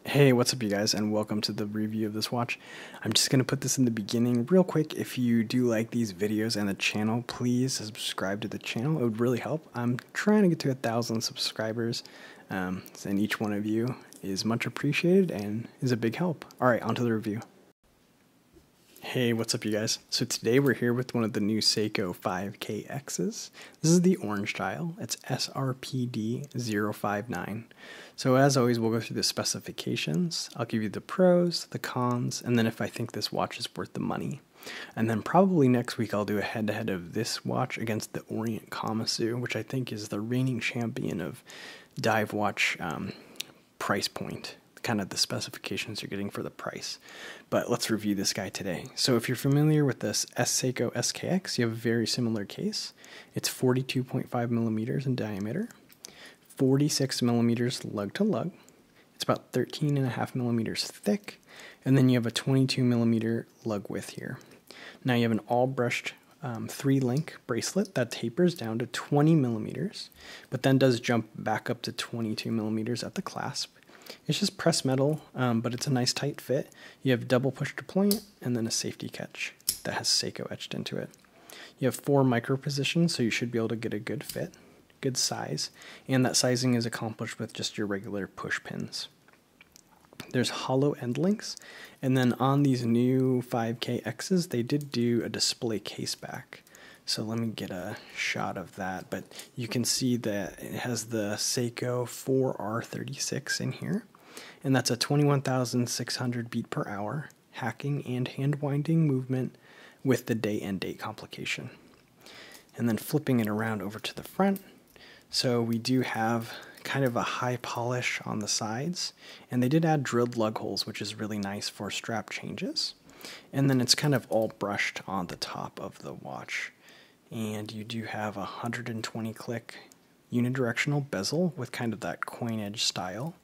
Hey, what's up you guys, and welcome to the review of this watch. I'm just going to put this in the beginning real quick. If you do like these videos and the channel, please subscribe to the channel. It would really help. I'm trying to get to 1,000 subscribers, and each one of you is much appreciated and is a big help. Alright, on to the review. Hey, what's up you guys? So today we're here with one of the new Seiko 5KXs. This is the orange dial. It's SRPD059. So as always, we'll go through the specifications. I'll give you the pros, the cons, and then if I think this watch is worth the money. And then probably next week I'll do a head-to-head of this watch against the Orient Komatsu, which I think is the reigning champion of dive watch price point. Kind of the specifications you're getting for the price. But let's review this guy today. So if you're familiar with this Seiko SKX, you have a very similar case. It's 42.5 millimeters in diameter, 46 millimeters lug to lug. It's about 13.5 millimeters thick, and then you have a 22 millimeter lug width here. Now you have an all brushed 3-link bracelet that tapers down to 20 millimeters, but then does jump back up to 22 millimeters at the clasp. It's just pressed metal, but it's a nice tight fit. You have double push deployment and then a safety catch that has Seiko etched into it. You have 4 micro positions, so you should be able to get a good fit, good size, and that sizing is accomplished with just your regular push pins. There's hollow end links, and then on these new 5KXs, they did do a display case back. So let me get a shot of that, but you can see that it has the Seiko 4R36 in here, and that's a 21,600 beat per hour hacking and hand winding movement with the day and date complication. And then flipping it around over to the front, so we do have kind of a high polish on the sides, and they did add drilled lug holes, which is really nice for strap changes. And then it's kind of all brushed on the top of the watch. And you do have a 120 click unidirectional bezel with kind of that coin edge style.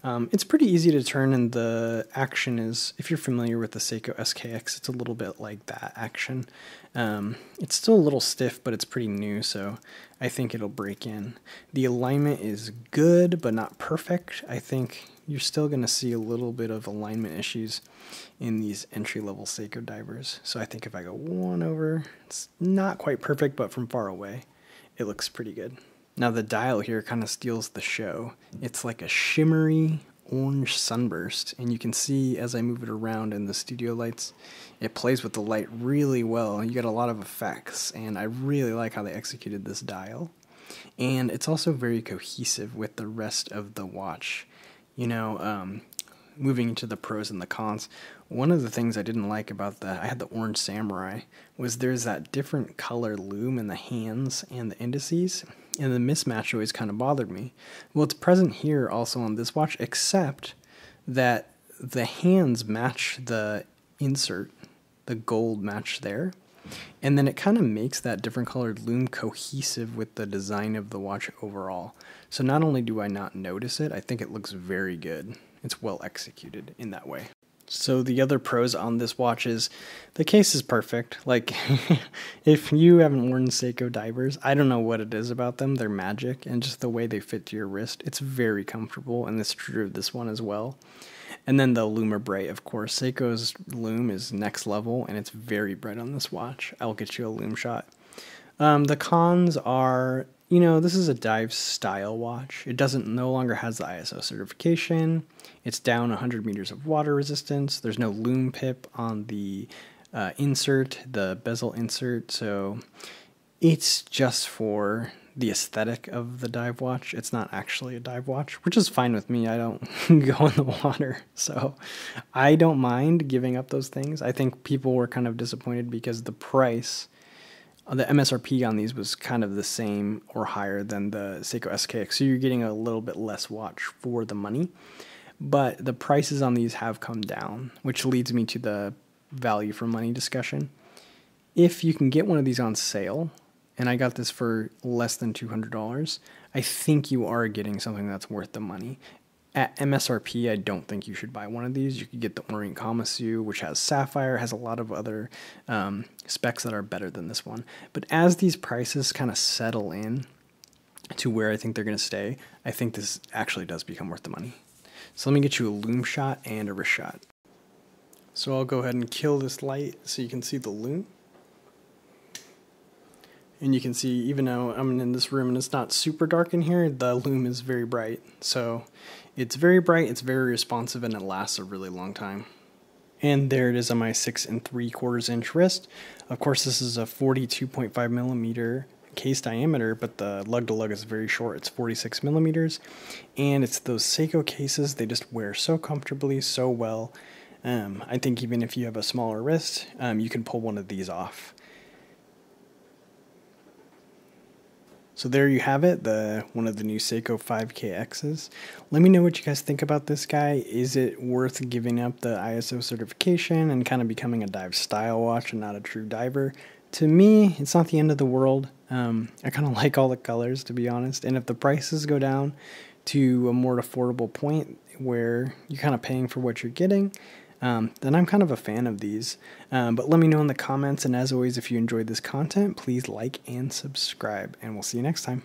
It's pretty easy to turn, and the action is, if you're familiar with the Seiko SKX, it's a little bit like that action. It's still a little stiff, but it's pretty new, so I think it'll break in. The alignment is good, but not perfect. I think you're still going to see a little bit of alignment issues in these entry-level Seiko divers. So I think if I go one over, it's not quite perfect, but from far away, it looks pretty good. Now the dial here kind of steals the show. It's like a shimmery orange sunburst, and you can see as I move it around in the studio lights, it plays with the light really well. You get a lot of effects, and I really like how they executed this dial. And it's also very cohesive with the rest of the watch. You know, moving into the pros and the cons, one of the things I didn't like about I had the orange samurai, was there's that different color lume in the hands and the indices, and the mismatch always kind of bothered me. Well, it's present here also on this watch, except that the hands match the insert, the gold match there, and then it kind of makes that different colored lume cohesive with the design of the watch overall. So not only do I not notice it, I think it looks very good. It's well executed in that way. So the other pros on this watch is the case is perfect. Like, if you haven't worn Seiko divers, I don't know what it is about them. They're magic, and just the way they fit to your wrist, it's very comfortable, and it's true of this one as well. And then the Lume bright, of course. Seiko's lume is next level, and it's very bright on this watch. I'll get you a lume shot. The cons are, you know, this is a dive style watch. It no longer has the ISO certification. It's down 100 meters of water resistance. There's no lume pip on the insert, the bezel insert. So it's just for the aesthetic of the dive watch. It's not actually a dive watch, which is fine with me. I don't go in the water, so I don't mind giving up those things. I think people were kind of disappointed because the price, the MSRP on these was kind of the same or higher than the Seiko SKX, so you're getting a little bit less watch for the money. But the prices on these have come down, which leads me to the value for money discussion. If you can get one of these on sale, and I got this for less than $200, I think you are getting something that's worth the money. At MSRP, I don't think you should buy one of these. You could get the Orient Komatsu, which has sapphire, has a lot of other specs that are better than this one. But as these prices kind of settle in to where I think they're going to stay, I think this actually does become worth the money. So let me get you a lume shot and a wrist shot. So I'll go ahead and kill this light so you can see the lume. And you can see, even though I'm in this room and it's not super dark in here, the lume is very bright. So it's very bright, it's very responsive, and it lasts a really long time. And there it is on my 6 3/4 inch wrist. Of course, this is a 42.5 millimeter case diameter, but the lug to lug is very short. It's 46 millimeters. And it's those Seiko cases, they just wear so comfortably, so well. I think even if you have a smaller wrist, you can pull one of these off. So there you have it, one of the new Seiko 5KXs. Let me know what you guys think about this guy. Is it worth giving up the ISO certification and kind of becoming a dive style watch and not a true diver? To me, it's not the end of the world. I kind of like all the colors, to be honest. And if the prices go down to a more affordable point where you're kind of paying for what you're getting, then I'm kind of a fan of these. But let me know in the comments, and as always, if you enjoyed this content, please like and subscribe, and we'll see you next time.